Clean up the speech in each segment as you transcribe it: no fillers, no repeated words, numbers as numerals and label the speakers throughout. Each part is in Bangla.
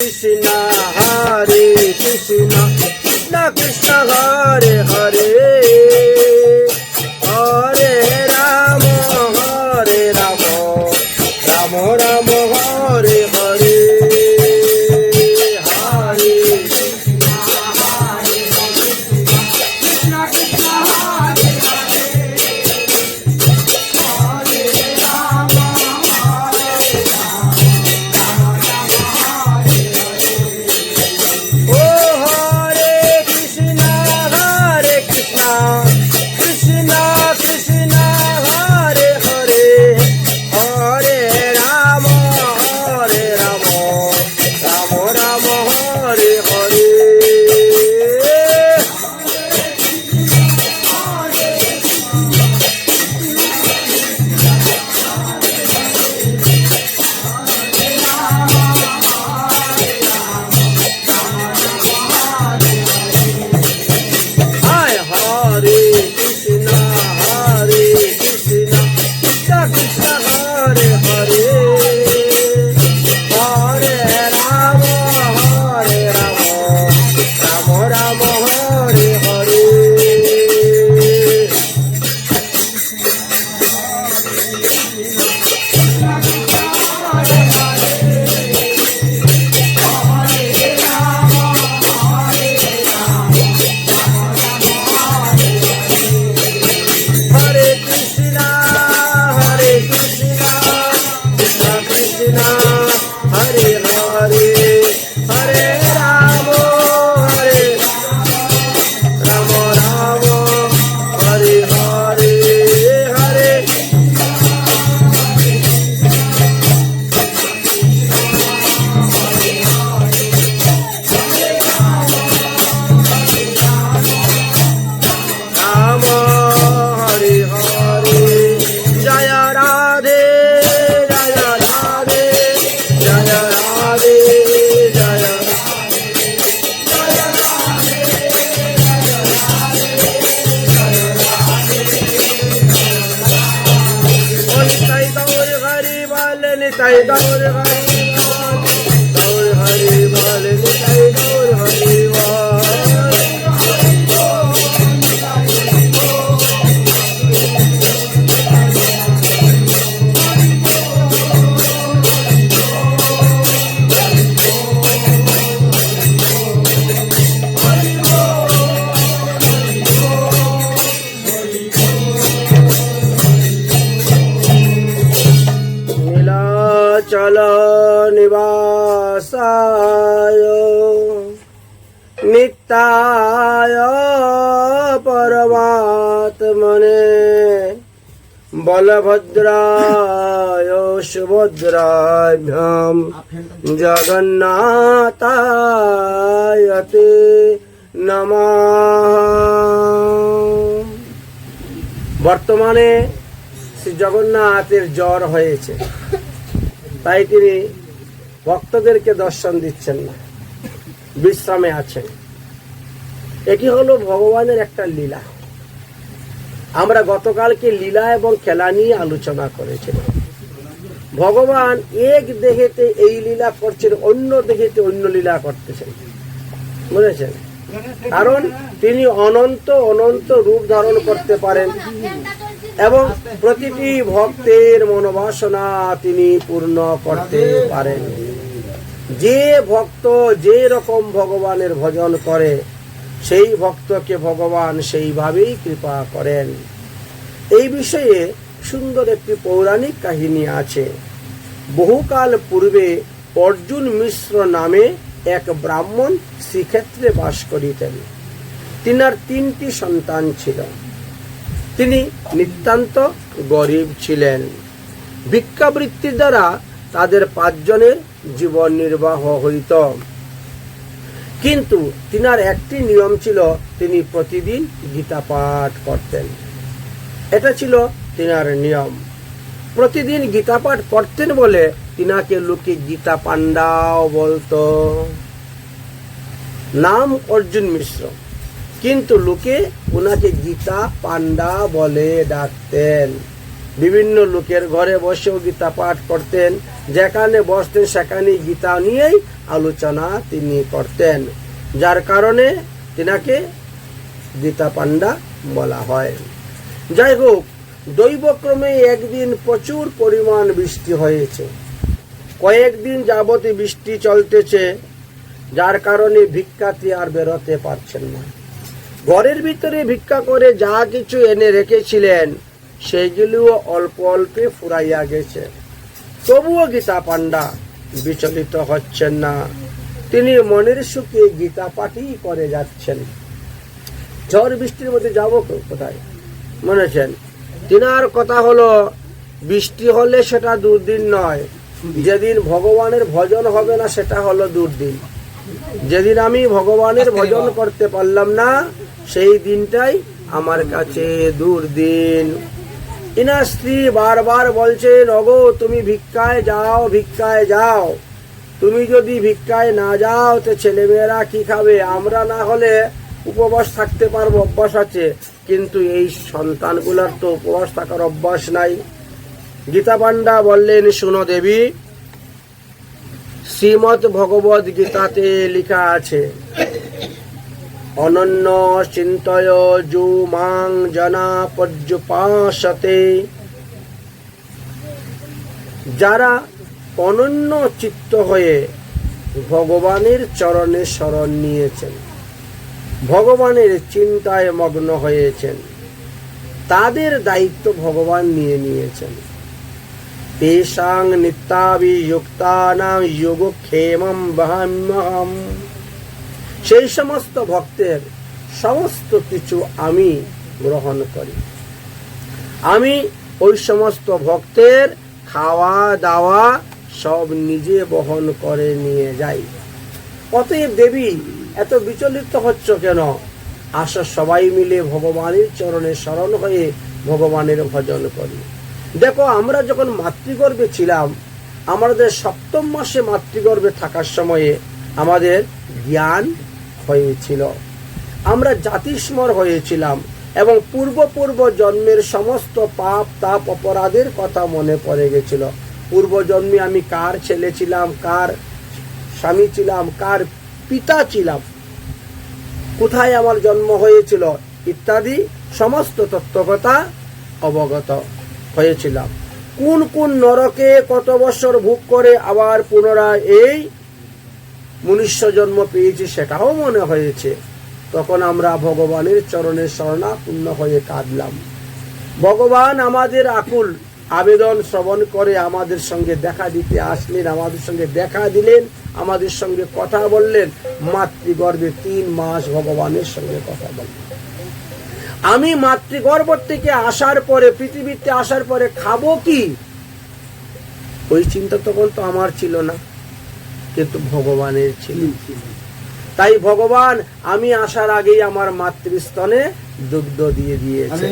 Speaker 1: Krishna Hare Krishna Krishna Krishna Hare Hare Hare Rama Hare Rama Rama Rama Hare Hare Hare Krishna Hare Krishna Krishna Krishna Hare Hare Hare Rama Hare निवासाय नित्याय परमात्मने बलभद्राय सुभद्राभ्यां जगन्नाथाय ते नमः। বর্তমানে শ্রী জগন্নাথের জ্বর হয়েছে, তাই তিনি ভক্তদেরকে দর্শন দিচ্ছেন না, বিশ্রামে আছেন। এটি হলো ভগবানের একটা লীলা। আমরা গতকালকে লীলা এবং খেলা নিয়ে আলোচনা করেছিলাম। ভগবান এক দেহেতে এই লীলা করছেন, অন্য দেহেতে অন্য লীলা করতেছেন, বুঝেছেন? কারণ তিনি অনন্ত অনন্ত রূপ ধারণ করতে পারেন এবং প্রতিটি ভক্তের মনোবাসনা তিনি পূর্ণ করতে পারেন। যে ভক্ত যে রকম ভগবানের ভজন করে সেই ভক্তকে ভগবান সেইভাবেই কৃপা করেন। এই বিষয়ে সুন্দর একটি পৌরাণিক কাহিনী আছে। বহুকাল পূর্বে অর্জুন মিশ্র নামে এক ব্রাহ্মণ শ্রীক্ষেত্রে বাস করিতেন। তিনার 3টি সন্তান ছিল। তিনি নিতান্ত গরিব ছিলেন। ভিক্ষাবৃত্তি দ্বারা তাদের 5 জনের জীবন নির্বাহ হইত। কিন্তু তিনার একটি নিয়ম ছিল, তিনি প্রতিদিন গীতা পাঠ করতেন। এটা ছিল তিনার নিয়ম। প্রতিদিন গীতা পাঠ করতেন বলে তিনাকে লোকে গীতা পান্ডাও বলতো। নাম অর্জুন মিশ্র, কিন্তু লোকে ওনাকে গীতা পান্ডা বলে ডাকতেন। বিভিন্ন লোকের ঘরে বসেও গীতা পাঠ করতেন, যেখানে বসতেন সেখানে গীতা নিয়েই আলোচনা তিনি করতেন, যার কারণে তিনাকে গীতা পান্ডা বলা হয়। যাই হোক, দৈবক্রমে একদিন প্রচুর পরিমাণ বৃষ্টি হয়েছে, কয়েকদিন যাবত বৃষ্টি চলতেছে, যার কারণে ভিক্ষার্থী আর বেরোতে পারছেন না। ঘরের ভিতরে ভিক্ষা করে যা কিছু এনে রেখেছিলেন সেগুলিও অল্প অল্পে ফুরাইয়া গেছে। তবুও গীতা পান্ডা বিচলিত হচ্ছেন না, তিনি মনের সুখে গীতা পাঠই করে যাচ্ছেন। ঝড় বৃষ্টির মধ্যে যাব কোথায়, মনে আছেন? তিনার কথা হলো, বৃষ্টি হলে সেটা দুর্দিন নয়, যেদিন ভগবানের ভজন হবে না সেটা হলো দুর্দিন। যেদিন আমি ভগবানের ভজন করতে পারলাম না সেই দিনটাই আমার কাছে দুর্দিন। ইনার স্ত্রী বারবার বলছেন, ওগো তুমি ভিক্ষায় যাও, ভিক্ষায় যাও। তুমি যদি ভিক্ষায় না যাও তো ছেলেমেয়েরা কি খাবে? আমরা না হলে উপবাস থাকতে পারবো, অভ্যাস আছে, কিন্তু এই সন্তানগুলার তো উপবাস থাকার অভ্যাস নাই। গীতা পান্ডা বললেন, শুনো দেবী, শ্রীমৎ ভগবদ গীতাতে লেখা আছে, অনন্য চিন্তয় যো মাং জনা পর্যুপাসতে। যারা অনন্য চিত্ত হয়ে ভগবানের চরণে শরণ নিয়েছেন, ভগবানের চিন্তায় মগ্ন হয়েছেন, তাদের দায়িত্ব ভগবান নিয়ে নিয়েছেন। তেষাং নিত্যাভিযুক্তানাং যোগক্ষেমং বহাম্যহম। সেই সমস্ত ভক্তের সমস্ত কিছু আমি গ্রহণ করি। আমি ওই সমস্ত ভক্তের খাওয়া দাওয়া সব নিজে বহন করে নিয়ে যাই। অতএব দেবী এত বিচলিত হচ্ছ কেন? আসো সবাই মিলে ভগবানের চরণে শরণ হয়ে ভগবানের ভজন করি। দেখো, আমরা যখন মাতৃগর্ভে ছিলাম, আমাদের সপ্তম মাসে মাতৃগর্ভে থাকার সময়ে আমাদের জ্ঞান হয়েছিল, আমরা জাতিস্মর হয়েছিলাম এবং পূর্ব জন্মের সমস্ত পাপ তাপ অপরাধের কথা মনে পড়ে গেছিল। পূর্ব জন্মে আমি কার ছেলে ছিলাম, কার স্বামী ছিলাম, কার পিতা ছিলাম, কোথায় আমার জন্ম হয়েছিল ইত্যাদি সমস্ত তত্ত্বকথা অবগত হয়েছিলাম। কোন কোন নরকে কত বছর ভোগ করে আবার পুনরায় এই মনুষ্য জন্ম পেয়েছি সেটাও মনে হয়েছে। তখন আমরা ভগবানের চরণে শরণাপন্ন হয়ে কাঁদলাম। ভগবান আমাদের আকুল আবেদন শ্রবণ করে আমাদের সঙ্গে দেখা দিতে আসলেন, আমাদের সঙ্গে দেখা দিলেন, আমাদের সঙ্গে কথা বললেন। মাতৃগর্ভে 3 মাস ভগবানের সঙ্গে কথা বললেন। আমি মাতৃগর্ভ থেকে আসার পরে, পৃথিবীতে আসার পরে খাবো কি, ওই চিন্তা তখন তো আমার ছিল না, কিন্তু ভগবানের ছিল। তাই ভগবান আমি আসার আগেই আমার মাতৃস্তনে দুগ্ধ দিয়ে দিয়েছে,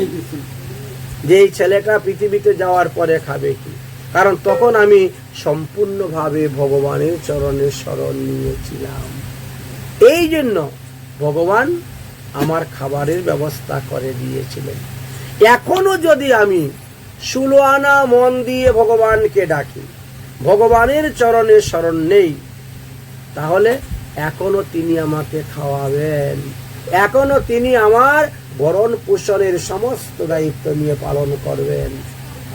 Speaker 1: যে এই ছেলেটা পৃথিবীতে যাওয়ার পরে খাবে কি। কারণ তখন আমি সম্পূর্ণভাবে ভগবানের চরণে শরণ নিয়েছিলাম। এই জন্য ভগবান আমার খাবারের ব্যবস্থা করে দিয়েছিলেন। এখনো যদি আমি 16 আনা মন দিয়ে ভগবানকে ডাকি, ভগবানের চরণে শরণ নেই, তাহলে এখনো তিনি আমাকে খাওয়াবেন, এখনো তিনি আমার ভরণ পোষণের সমস্ত দায়িত্ব নিয়ে পালন করবেন।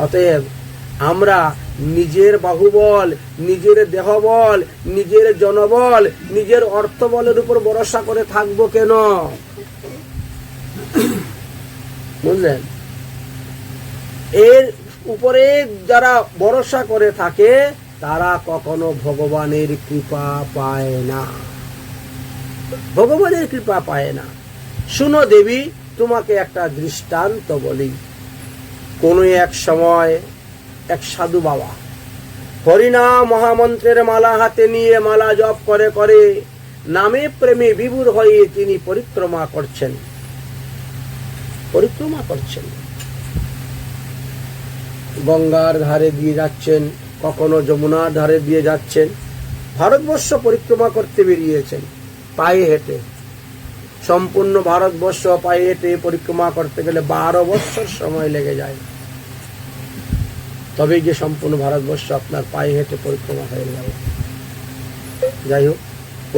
Speaker 1: অতএব আমরা নিজের বাহুবল, নিজের দেহবল, নিজের জনবল, নিজের অর্থবলের উপর ভরসা করে থাকবো কেন? বুঝলেন? এর উপরে যারা ভরসা করে থাকে তারা কখনো ভগবানের কৃপা পায় না, ভগবানের কৃপা পায় না। শুনো দেবী, তোমাকে একটা দৃষ্টান্ত বলি। কোন এক সময় এক সাধু বাবা হরিনাম মহামন্ত্রের মালা হাতে নিয়ে মালা জপ করে করে নামে প্রেমে বিভোর হয়ে তিনি পরিক্রমা করছেন। গঙ্গার ধারে দিয়ে যাচ্ছেন, কখনো যমুনার ধারে দিয়ে যাচ্ছেন। ভারতবর্ষ পরিক্রমা করতে বেরিয়েছেন পায়ে হেঁটে। সম্পূর্ণ ভারতবর্ষ পায়ে হেঁটে পরিক্রমা করতে গেলে 12 বছর সময় লেগে যায়। তবে গিয়ে সম্পূর্ণ ভারতবর্ষ আপনার পায়ে হেঁটে পরিক্রমা হয়ে যাবে। যাই হোক,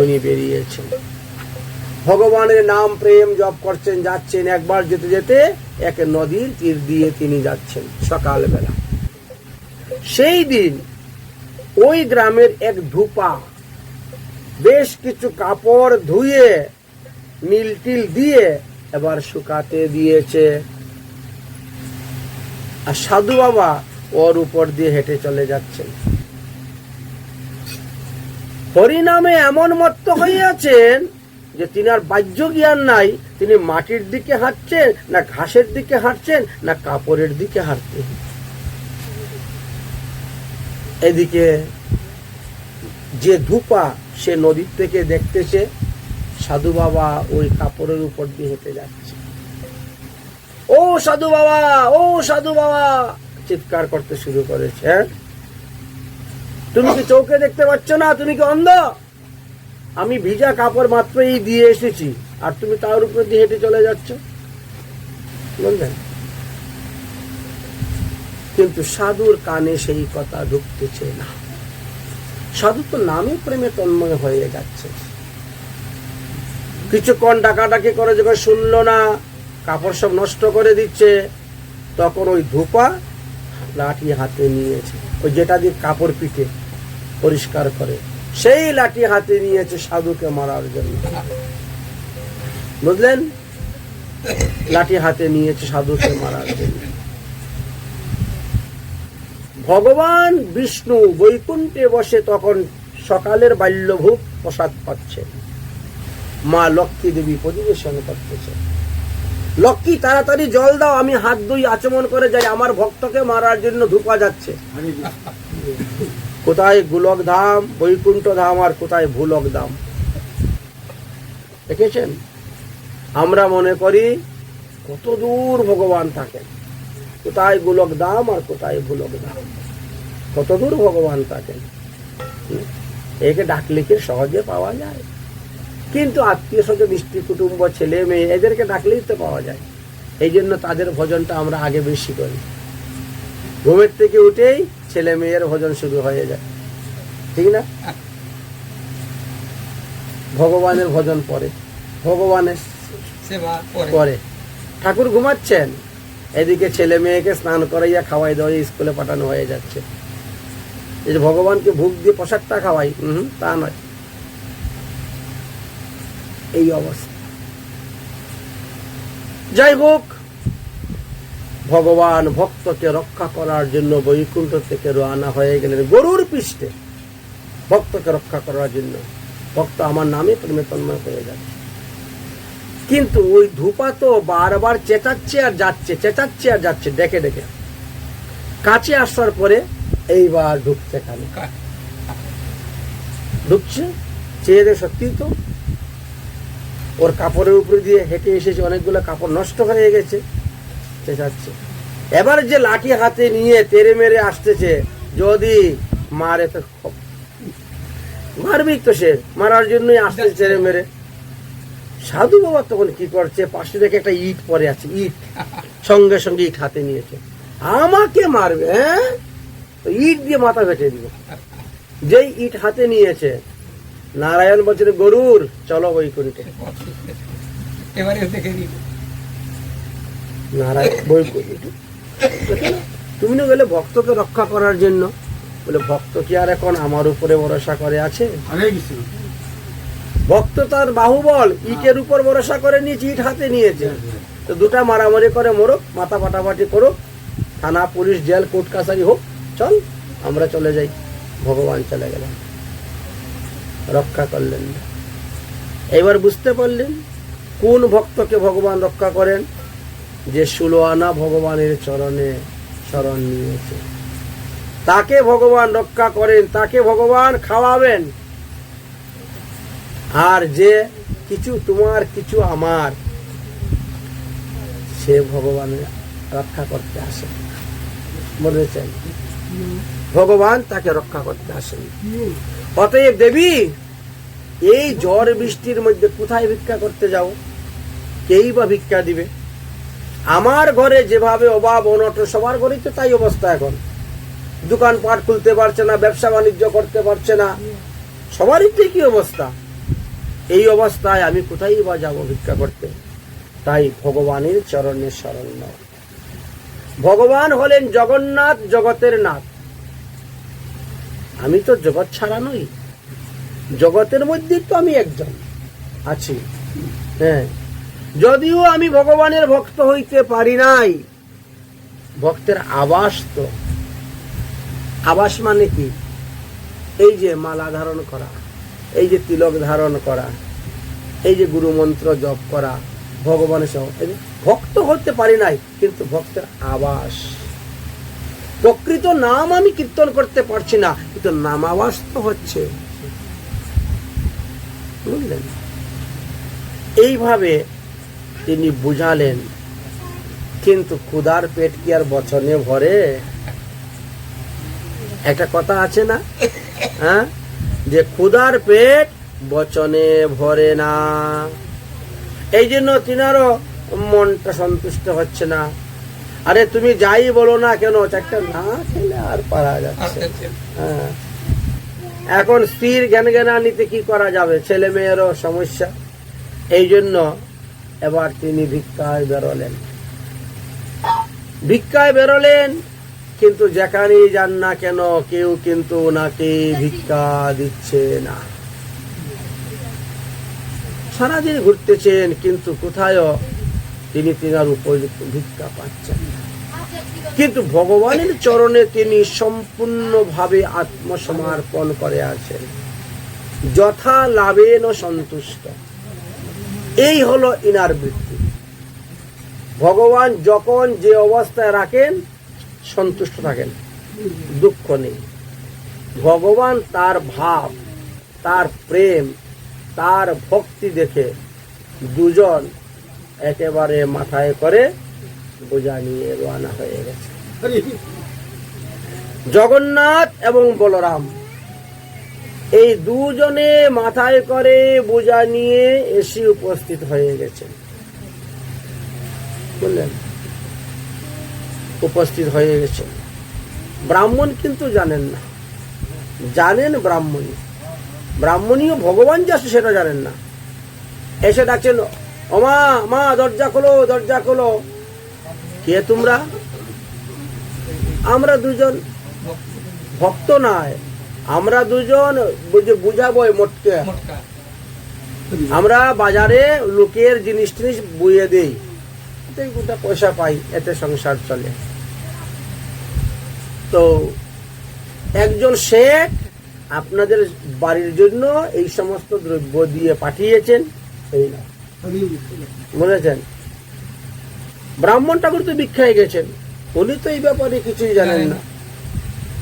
Speaker 1: উনি বেরিয়েছেন, ভগবানের নাম প্রেম জপ করছেন, যাচ্ছেন। একবার যেতে যেতে এক নদীর তীর দিয়ে তিনি যাচ্ছেন সকালবেলা। সেই দিন ওই গ্রামের এক ধূপা বেশ কিছু কাপড় ধুয়ে নীল টিল দিয়ে এবার শুকাতে দিয়েছে, আর সাধু বাবা ওর উপর দিয়ে হেঁটে চলে যাচ্ছেন। হরিনামে এমন মত্ত হইয়াছেন যে তিনি আর বাহ্য জ্ঞান নাই, তিনি মাটির দিকে হাঁটছেন না ঘাসের দিকে হাঁটছেন না কাপড়ের দিকে হাঁটছেন। এদিকে যে ধূপা সে নদীর থেকে দেখতেছে সাধু বাবা ওই কাপড়ের উপর দিয়ে হেঁটে যাচ্ছে। ও সাধু বাবা, ও সাধু বাবা, চিৎকার করতে শুরু করেছে। তুমি কি চোখে দেখতে পাচ্ছ না? তুমি কি অন্ধ? আমি ভিজা কাপড় মাত্রই দিয়ে এসেছি আর তুমি তার উপর দিয়ে হেঁটে চলে যাচ্ছ। বুঝলেন? কিন্তু সাধুর কানে সেই কথা ঢুকতেছে না। সাধু তো নামে প্রেমে তন্ময় হয়ে যাচ্ছে। কিছুক্ষণ ডাকাডাকি করে যখন শুনলো না, কাপড় সব নষ্ট করে দিচ্ছে, তখন ওই ধূপা লাঠি হাতে নিয়েছে, ওই যেটা দিয়ে কাপড় পিঠে পরিষ্কার করে, সেই লাঠি হাতে নিয়েছে সাধুকে মারার জন্য। বুঝলেন? লাঠি হাতে নিয়েছে সাধুকে মারার জন্য। ভগবান বিষ্ণু বৈকুণ্ঠে বসে তখন সকালের বাল্যভোগ প্রসাদ পাচ্ছে, মা লক্ষ্মী দেবী পরিবেশন করতেছে। লক্ষ্মী তাড়াতাড়ি জল দাও, আমি হাত ধুই আচমন করে যাই, আমার ভক্তকে মারার জন্য ধূপা যাচ্ছে। কোথায় গোলক ধাম, বৈকুণ্ঠ ধাম, আর কোথায় ভূলক ধাম। দেখেছেন? আমরা মনে করি কত দূর ভগবান থাকেন, কোথায় গোলক ধাম আর কোথায় ভূলক ধাম, কত দূর ভগবান থাকেন। একে ডাকলে কি সহজে পাওয়া যায়? কিন্তু আত্মীয় স্বজন, স্ত্রী কুটুম্ব, ছেলে মেয়ে, এদেরকে ডাকলেই তো পাওয়া যায়। এই জন্য তাদের ভজনটা আমরা আগে বেশি করি। ঘুমের থেকে উঠেই ছেলে মেয়ের ভজন শুরু হয়ে যায়, ঠিক না? ভগবানের ভজন পরে, ভগবানের সেবা পরে। ঠাকুর ঘুমাচ্ছেন, এদিকে ছেলে মেয়েকে স্নান করাইয়া খাওয়াই দেওয়া, স্কুলে পাঠানো হয়ে যাচ্ছে। এই যে ভগবানকে ভোগ দিয়ে প্রসাদটা খাওয়াই, তা নয়। এই অবস্থা। যাই হোক, ভগবান ভক্তকে রক্ষা করার জন্য বৈকুণ্ঠ থেকে রওনা হয়ে গেলেন গরুর পৃষ্ঠে, ভক্তকে রক্ষা করার জন্য। ভক্ত আমার নামে প্রেমে তন্ময় হয়ে যাচ্ছে। কিন্তু ওই ধূপা তো বারবার চেঁচাচ্ছে আর যাচ্ছে, চেঁচাচ্ছে আর যাচ্ছে, ডেকে ডেকে। কাছে আসার পরে এইবার ঢুকছে, কানে ঢুকছে, চেয়ে দে, সত্যি তো ওর কাপড়ের উপরে দিয়ে হেঁটে এসেছে, অনেকগুলো কাপড় নষ্ট হয়ে গেছে, চেঁচাচ্ছে। এবার যে লাঠি হাতে নিয়ে তেরে মেরে আসতেছে, যদি মারে তো মারবি তো, সে মারার জন্যই আসতেছে তেরে মেরে। সাধু বাবা তখন কি করছে, পাশে দেখে একটা ইট পরে আছে, ইট সঙ্গে সঙ্গে ইট হাতে নিয়েছে, আমাকে মারবে, হ্যাঁ, ইট দিয়ে মাথা ফেটে দিব। যেই ইট হাতে নিয়েছে, নারায়ণ বলছেন গরুর চলো বৈকুণ্ঠে। নারায়ণ বৈকুণ্ঠে তুমি না গেলে ভক্তকে রক্ষা করার জন্য। বলে ভক্ত কি আর এখন আমার উপরে ভরসা করে আছে? ভক্ত তার বাহুবল ইটের উপর ভরসা করে নিয়েছে, ইট হাতে নিয়েছে। তো দুটা মারামারি করে মরুক, মাথা ফাটাফাটি করুক, থানা পুলিশ জেল কোর্ট কাছারি হোক, চল আমরা চলে যাই। ভগবান চলে গেলেন, রক্ষা করলেন না। এবার বুঝতে পারলেন কোন ভক্তকে ভগবান রক্ষা করেন? যে 16 আনা ভগবানের চরণে শরণ নিয়েছে, তাকে ভগবান রক্ষা করেন, তাকে ভগবান খাওয়াবেন। আর যে কিছু তোমার কিছু আমার, সে ভগবানের রক্ষা করতে আসেন। বলেছেন ভগবান তাকে রক্ষা করতে আসেন। অতএব দেবী, এই ঝড় বৃষ্টির মধ্যে কোথায় ভিক্ষা করতে যাও? কেই বা ভিক্ষা দিবে? আমার ঘরে যেভাবে অভাব অনটন, সবার ঘরেই তো তাই অবস্থা এখন। দোকানপাট খুলতে পারছে না, ব্যবসা বাণিজ্য করতে পারছে না, সবারই তো কি অবস্থা। এই অবস্থায় আমি কোথায় বা যাবো ভিক্ষা করতে? তাই ভগবানের চরণে শরণ নাও। ভগবান হলেন জগন্নাথ, জগতের নাথ। আমি তো জগৎ ছাড়া নই, জগতের মধ্যে তো আমি একজন আছি। হ্যাঁ, যদিও আমি ভগবানের ভক্ত হইতে পারি নাই, ভক্তের আবাস তো। আবাস মানে কি? এই যে মালা ধারণ করা, এই যে তিলক ধারণ করা, এই যে গুরু মন্ত্র জপ করা, ভগবানের সহ ভক্ত হতে পারি নাই, কিন্তু ভক্তের আবাস। প্রকৃত নাম আমি কীর্তন করতে পারছি না, কিন্তু নাম আবাস তো হচ্ছে। বুঝলেন? এইভাবে তিনি বুঝালেন। কিন্তু ক্ষুধার পেট কি আর বচনে ভরে? একটা কথা আছে না, হ্যাঁ, যে ক্ষুধার পেট বচনে ভরে না। এই জন্য তিনারও মনটা সন্তুষ্ট হচ্ছে না। আরে তুমি যাই বলো না কেন, একটা না খেলে আর পারা যাচ্ছে। হ্যাঁ, এখন স্ত্রীর জ্ঞানানিতে কি করা যাবে? ছেলে মেয়েরও সমস্যা। এই জন্য এবার তিনি ভিক্ষায় বেরোলেন। ভিক্ষায় বেরোলেন, কিন্তু যেখানেই যান না কেন কেউ কিন্তু ওনাকে ভিক্ষা দিচ্ছে না। সারাদিন ঘুরতেছেন, কিন্তু কোথায়ও তিনি তিনার উপযুক্ত ভিক্ষা পাচ্ছেন না। কিন্তু ভগবানের চরণে তিনি সম্পূর্ণভাবে আত্মসমর্পণ করে আছেন। যথা লাভেন সন্তুষ্ট, এই হলো ইনার বৃত্তি। ভগবান যখন যে অবস্থায় রাখেন সন্তুষ্ট থাকেন, দুঃখ নেই। ভগবান তার ভাব, তার প্রেম, তার ভক্তি দেখে দুজন একেবারে মাথায় করে বোঝা নিয়ে রওনা হয়ে গেছে। জগন্নাথ এবং বলরাম এই দুজনে মাথায় করে বোঝা নিয়ে এসে উপস্থিত হয়ে গেছে। বুঝলেন? উপস্থিত হয়ে গেছে। ব্রাহ্মণ কিন্তু জানেন না, জানেন ব্রাহ্মণী, ব্রাহ্মণীও ভগবান যাচ্ছে সেটা জানেন না। এসে ডাকছেন, ওমা মা দরজা খোলো, দরজা খোলো। কে তোমরা? আমরা দুজন ভক্ত নয়, আমরা দুজন বুঝাবো মোটকে। আমরা বাজারে লোকের জিনিস টিনিস বুঝিয়ে দেই, গোটা পয়সা পাই, এতে সংসার চলে। তো একজন শেঠ আপনাদের বাড়ির জন্য এই সমস্ত দ্রব্য দিয়ে পাঠিয়েছেন, এই না বলেছেন। ব্রাহ্মণ ঠাকুর তো ভিক্ষায় গেছেন, উনি তো এই ব্যাপারে কিছুই জানেন না।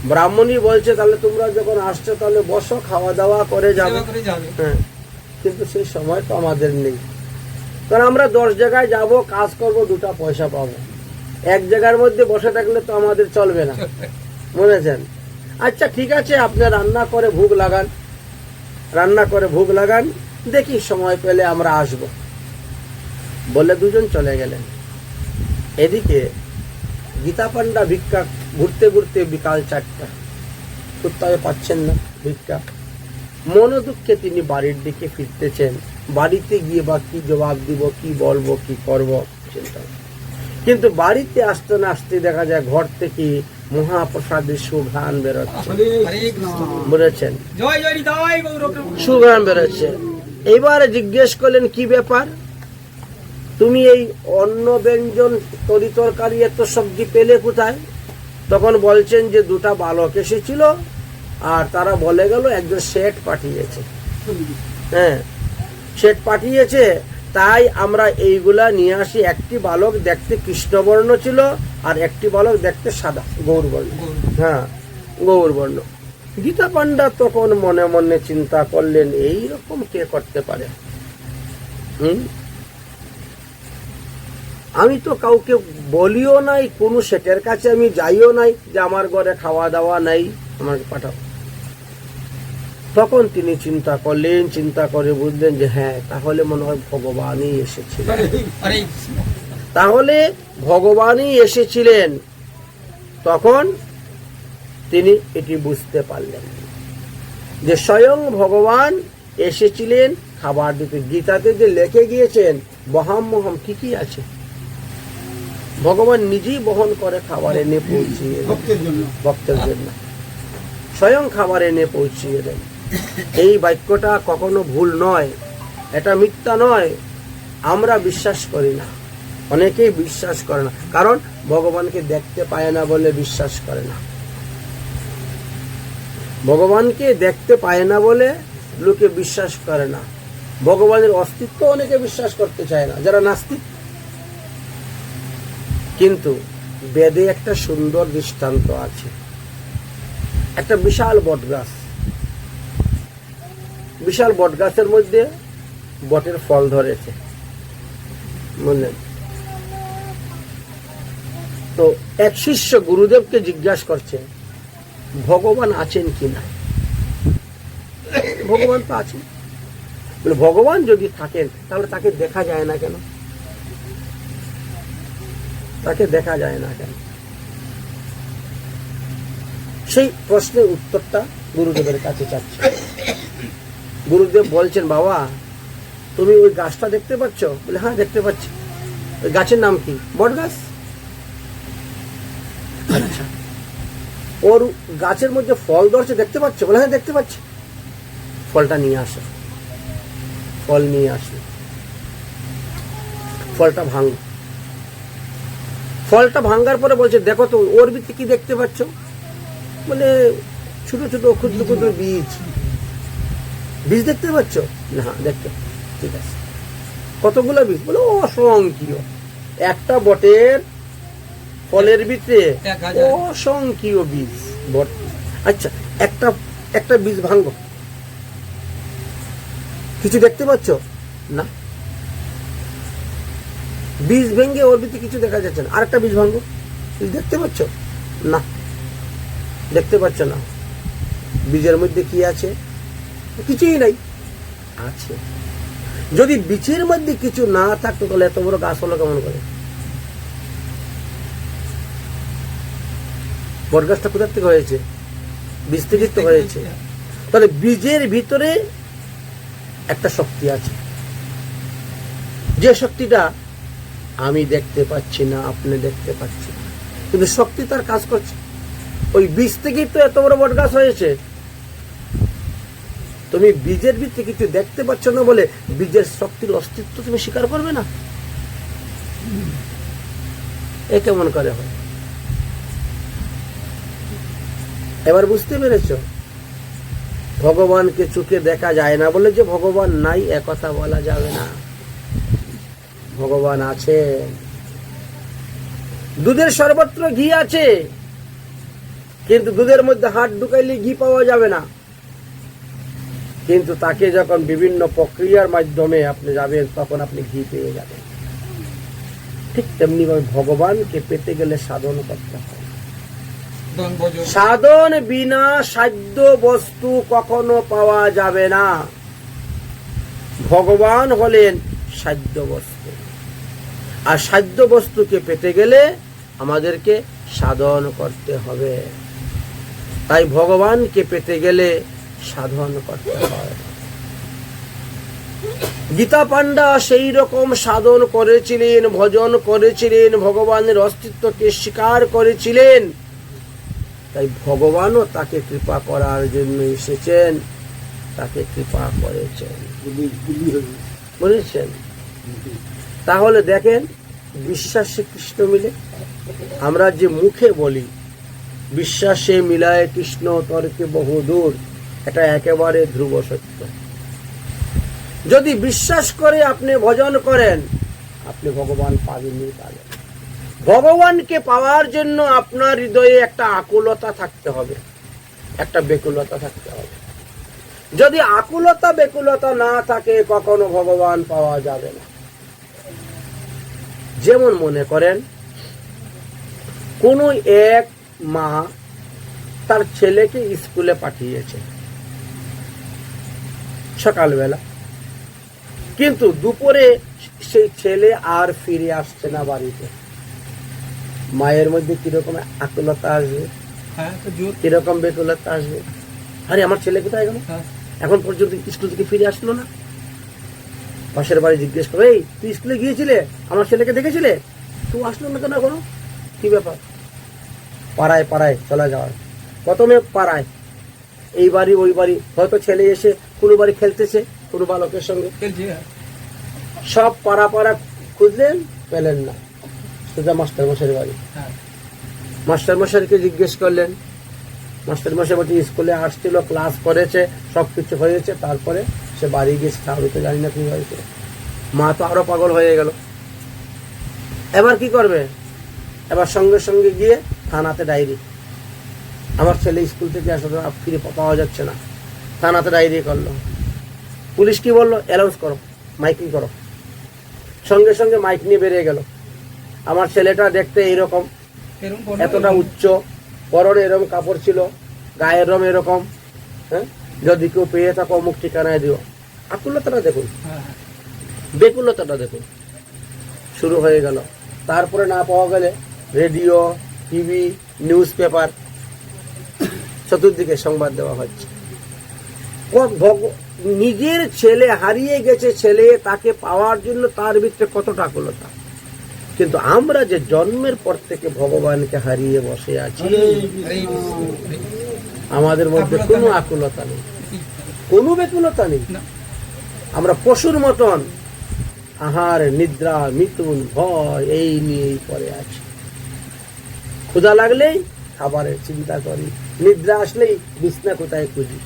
Speaker 1: ব্রাহ্মণই বলছে তাহলে তোমরা যখন আসছো তাহলে বসো, খাওয়া দাওয়া করে যাবে। হ্যাঁ, কিন্তু সেই সময় তো আমাদের নেই, কারণ আমরা 10 জায়গায় যাব, কাজ করব, 2টা পয়সা পাবো। এক জায়গার মধ্যে বসে থাকলে তো আমাদের চলবে না, বুঝেছেন? আচ্ছা ঠিক আছে, আপনি রান্না করে ভোগ লাগান, রান্না করে ভোগ লাগান, দেখি সময় পেলে আমরা আসব বলে দুজন চলে গেলেন। এদিকে গীতা পান্ডা ভিক্ষা ঘুরতে ঘুরতে বিকাল 4টা, কোথাও পাচ্ছেন না ভিক্ষা। মন দুঃখে তিনি বাড়ির দিকে ফিরতেছেন। বাড়িতে গিয়ে বা কি জবাব দিব, কি বলবো, কি করব চিন্তা। কিন্তু বাড়িতে আসতে না আসতে দেখা যায় ঘর থেকে মহাপ্রসাদের সুঘ্রাণ বেরোচ্ছে, বলেছেন সুঘ্রাণ বেরোচ্ছে। এবারে জিজ্ঞেস করলেন কি ব্যাপার, তুমি এই অন্ন ব্যঞ্জন তরি তরকারি এত সবজি পেলে কোথায়? তখন বলছেন যে 2টা বালক এসেছিল, আর তারা বলে গেল একজন শেঠ পাঠিয়েছে। হ্যাঁ, শেঠ পাঠিয়েছে, তাই আমরা এইগুলা নিয়ে আসি। একটি বালক দেখতে কৃষ্ণবর্ণ ছিল, আর একটি বালক দেখতে সাদা গৌরবর্ণ। হ্যাঁ, গৌরবর্ণ। গীতা পান্ডা তখন মনে মনে চিন্তা করলেন, এইরকম কে করতে পারে? আমি তো কাউকে বলিও নাই, কোনো শেঠের কাছে আমি যাইও নাই যে আমার ঘরে খাওয়া দাওয়া নাই, আমাকে পাঠাও। তখন তিনি চিন্তা করলেন, চিন্তা করে বুঝলেন যে হ্যাঁ, তাহলে মনে হয় ভগবানই এসেছিলেন। তাহলে ভগবানই এসেছিলেন। তখন তিনি এটি বুঝতে পারলেন যে স্বয়ং ভগবান এসেছিলেন খাবার দিতে। গীতাতে যে লিখে গিয়েছেন বহাম্যহম, ঠিকই আছে, ভগবান নিজেই বহন করে খাবার এনে পৌঁছিয়ে ভক্তের জন্য, স্বয়ং খাবার এনে পৌঁছিয়ে দেন। এই বাক্যটা কখনো ভুল নয়, এটা মিথ্যা নয়। আমরা বিশ্বাস করি না, অনেকেই বিশ্বাস করে না, কারণ ভগবানকে দেখতে পায় না বলে বিশ্বাস করে না। ভগবানকে দেখতে পায় না বলে লোকে বিশ্বাস করে না। ভগবানের অস্তিত্ব অনেকে বিশ্বাস করতে চায় না, যারা নাস্তিক। কিন্তু বেদে একটা সুন্দর দৃষ্টান্ত আছে। একটা বিশাল বটগাছ, বিশাল বটগাছের মধ্যে বটের ফল ধরেছে, বুঝলেন? তো এক শিষ্য গুরুদেবকে জিজ্ঞাসা করছে ভগবান আছেন কিনা। ভগবান তো আছেন। বলে ভগবান যদি থাকেন তাহলে তাকে দেখা যায় না কেন? তাকে দেখা যায় না কেন? সেই প্রশ্নের উত্তরটা গুরুদেবের কাছে চাচ্ছে। গুরুদেব বলছেন, বাবা তুমি ওই গাছটা দেখতে পাচ্ছ? বলে হ্যাঁ দেখতে পাচ্ছি। ওই গাছের নাম কি? বট গাছ। আচ্ছা, ওর গাছের মধ্যে ফল ধরছে দেখতে পাচ্ছ? বলে হ্যাঁ দেখতে পাচ্ছি। ফলটা নিয়ে আসো। ফল নিয়ে আসো, ফলটা ভাঙো। ফলটা ভাঙার পরে বলছে দেখো তো ওর ভিতরে কি দেখতে পাচ্ছ? বলে ছোট ছোট ক্ষুদ্র ক্ষুদ্র বীজ। বীজ দেখতে পাচ্ছ? না দেখতে। ঠিক আছে, কতগুলো বীজ? বলে অসংখ্য। একটা বটের ফলের ভিতরে অসংখ্য বীজ ভর্তি। আচ্ছা, একটা একটা বীজ ভাঙো, কিছু দেখতে পাচ্ছ? না। বীজ ভেঙে ওর ভিতরে কিছু দেখা যাচ্ছে না। আরেকটা বীজ ভাঙো, দেখতে পাচ্ছ? না, দেখতে পাচ্ছ না। বীজের মধ্যে কি আছে? কিছুই নাই। আছে। যদি বীজের মধ্যে কিছু না থাকতো তাহলে এত বড় গাছ হলো কেমন করে? বট গাছটা কোথার থেকে হয়েছে? বীজ থেকে তো হয়েছে। তাহলে বীজের ভিতরে একটা শক্তি আছে, যে শক্তিটা আমি দেখতে পাচ্ছি না, আপনি দেখতে পাচ্ছি না, কিন্তু শক্তি তার কাজ করছে। ওই বীজ থেকেই তো এত বড় বট গাছ হয়েছে। তুমি বীজের ভিতরে কিছু দেখতে পাচ্ছ না বলে বীজের শক্তির অস্তিত্ব তুমি স্বীকার করবে না? এ কেমন করে হয়? এবার বুঝতে পেরেছ? ভগবানকে চোখে দেখা যায় না বলে যে ভগবান নাই একথা বলা যাবে না। ভগবান আছে। দুধের সর্বত্র ঘি আছে, কিন্তু দুধের মধ্যে হাত ঢুকাইলে ঘি পাওয়া যাবে না। কিন্তু তাকে যখন বিভিন্ন প্রক্রিয়ার মাধ্যমে আপনি যাবেন তখন আপনি ঘি পেয়ে যাবেন। ঠিক তেমনি ভাবে ভগবানকে পেতে গেলে সাধন করতে হয়। সাধন বিনা সাধ্য বস্তু কখনো পাওয়া যাবে না। ভগবান হলেন সাধ্য বস্তু, আর সাধ্য বস্তুকে পেতে গেলে আমাদেরকে সাধন করতে হবে। তাই ভগবানকে পেতে গেলে সাধন করতে হয়। গীতা পান্ডা সেই রকম সাধন করেছিলেন, ভজন করেছিলেন, ভগবানের অস্তিত্বকে স্বীকার করেছিলেন। তাই ভগবানও তাকে কৃপা করার জন্য এসেছেন, তাকে কৃপা করেছেন, বুঝেছেন? তাহলে দেখেন, বিশ্বাসে কৃষ্ণ মিলে। আমরা যে মুখে বলি বিশ্বাসে মিলায় কৃষ্ণ তর্কে বহুদূর, এটা একেবারে ধ্রুব সত্য। যদি বিশ্বাস করে আপনি ভজন করেন, আপনি ভগবান পাবেনই পাবেন। ভগবানকে পাওয়ার জন্য আপনার হৃদয়ে একটা আকুলতা থাকতে হবে, একটা বেকুলতা থাকতে হবে। যদি আকুলতা বেকুলতা না থাকে কখনো ভগবান পাওয়া যাবে না। যেমন মনে করেন কোন এক মা তার ছেলেকে স্কুলে পাঠিয়েছে সকালবেলা, কিন্তু দুপুরে সেই ছেলে আর ফিরে আসছে না বাড়িতে। মায়ের মধ্যে কিরকম আকুলতা আসবে? কিরকম বেকুলতা আসবে, আরে আমার ছেলে কোথায় গেল, এখন পর্যন্ত স্কুল থেকে ফিরে আসলো না। পাশের বাড়ি জিজ্ঞেস করে, এই তুই স্কুলে গিয়েছিলে, আমার ছেলেকে দেখেছিলে, তুই আসলো না কেন এখনো, কি ব্যাপার। পাড়ায় পাড়ায় চলে যাওয়ার, প্রথমে পাড়ায়, এই বাড়ি ওই বাড়ি, হয়তো ছেলে এসে কোনো বাড়ি খেলতেছে কোনো বালকের সঙ্গে, সব পাড়া পাড়া খুঁজলেন, পেলেন না, সোজা মাস্টার মশাইয়ের বাড়ি। মাস্টার মশাইকে জিজ্ঞেস করলেন, মাস্টার মশাই বলছে স্কুলে আসছিল, ক্লাস করেছে, সবকিছু হয়েছে, তারপরে সে বাড়ি গিয়েছে, আমি তো জানি না কি হয়েছে। মা তো আরো পাগল হয়ে গেল। এবার কি করবে, এবার সঙ্গে সঙ্গে গিয়ে থানাতে ডায়েরি, আমার ছেলে স্কুল থেকে আসলে ফিরে পাওয়া যাচ্ছে না, থানাতে ডায়েরি করলো। পুলিশ কি বললো, অ্যালাউন্স করো, মাইকিং করো। সঙ্গে সঙ্গে মাইক নিয়ে বেরিয়ে গেল, আমার ছেলেটা দেখতে এইরকম, এতটা উচ্চ, পরনে এরকম কাপড় ছিল, গায়ের রং এরকম, হ্যাঁ, যদি কেউ পেয়ে থাকো অমুক ঠিকানায় দিও। আকুলতাটা দেখুন, বেকুলতাটা দেখুন, শুরু হয়ে গেল। তারপরে না পাওয়া গেলে রেডিও, টিভি, নিউজ পেপার, চতুর্দিকে সংবাদ দেওয়া হচ্ছে। নিজের ছেলে হারিয়ে গেছে, ছেলে তাকে পাওয়ার জন্য তার ভিতরে কতটা আকুলতা, কিন্তু আমরা যে জন্মের পর থেকে ভগবানকে হারিয়ে বসে আছি, আমাদের মধ্যে কোনো আকুলতা নেই, কোনো বেকুলতা নেই। আমরা পশুর মতন আহার, নিদ্রা, মিথুন, ভয় এই নিয়েই পড়ে আছি। ক্ষুধা লাগলেই খাবারের চিন্তা করি, নিদ্রা আসলেই বিছনা কোথায় খুঁজি,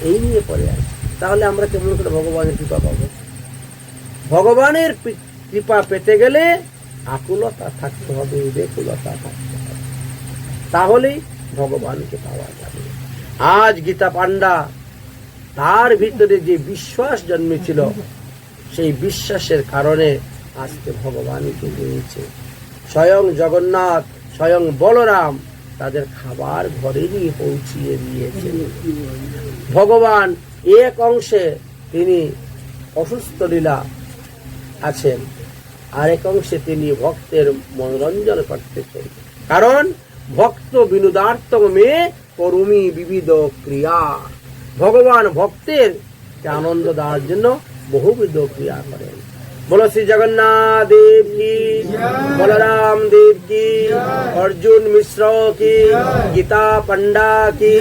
Speaker 1: এই নিয়ে পড়ে আছি। তাহলে আমরা কেমন করে ভগবানের কৃপা পাবো? ভগবানের কৃপা পেতে গেলে আকুলতা থাকতে হবে, বেকুলতা থাকতে হবে, তাহলেই ভগবানকে পাওয়া যাবে। আজ গীতা পান্ডা, তার ভিতরে যে বিশ্বাস জন্মেছিল, সেই বিশ্বাসের কারণে আজকে ভগবানকে পেয়েছে। স্বয়ং জগন্নাথ, স্বয়ং বলরাম তাদের খাবার ঘরে নিয়ে পৌঁছিয়ে দিয়েছে। ভগবান এক অংশে তিনি অসুস্থ লীলা আছেন, আরেক অংশে তিনি ভক্তের মনোরঞ্জন করতেছেন। কারণ ভক্ত বিনোদার্থম মে করুমি বিবিধ ক্রিয়া, ভগবান ভক্তের আনন্দ দেওয়ার জন্য বহুবিধ ক্রিয়া করেন। বলো শ্রী জগন্নাথ দেব কি, বলরাম দেব কি, অর্জুন মিশ্র কি, গীতা পান্ডা কি।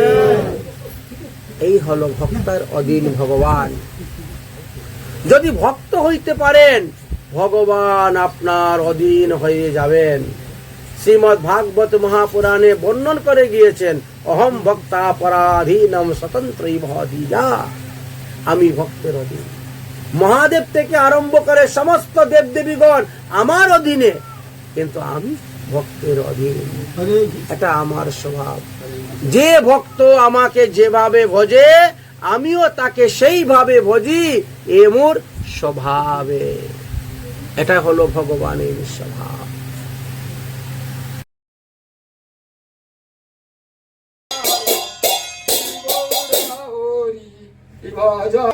Speaker 1: এই হলো ভক্তের অধীন ভগবান। যদি ভক্ত হইতে পারেন, ভগবান আপনার অধীন হয়ে যাবেন। শ্রীমদ্ ভাগবত মহাপুরাণে বর্ণন করে গিয়েছেন, অহম ভক্তা পরাধীনম স্বতন্ত্রৈব ধীরা, আমি ভক্তের অধীন। মহাদেব থেকে আরম্ভ করে সমস্ত দেবদেবীগণ আমার অধীনে, কিন্তু আমি ভক্তের অধীন। এটা আমার স্বভাব। যে ভক্ত আমাকে যেভাবে ভজে, আমিও তাকে সেইভাবে ভজি, এ মোর স্বভাবে। এটা হলো ভগবানের স্বভাব।
Speaker 2: ভজন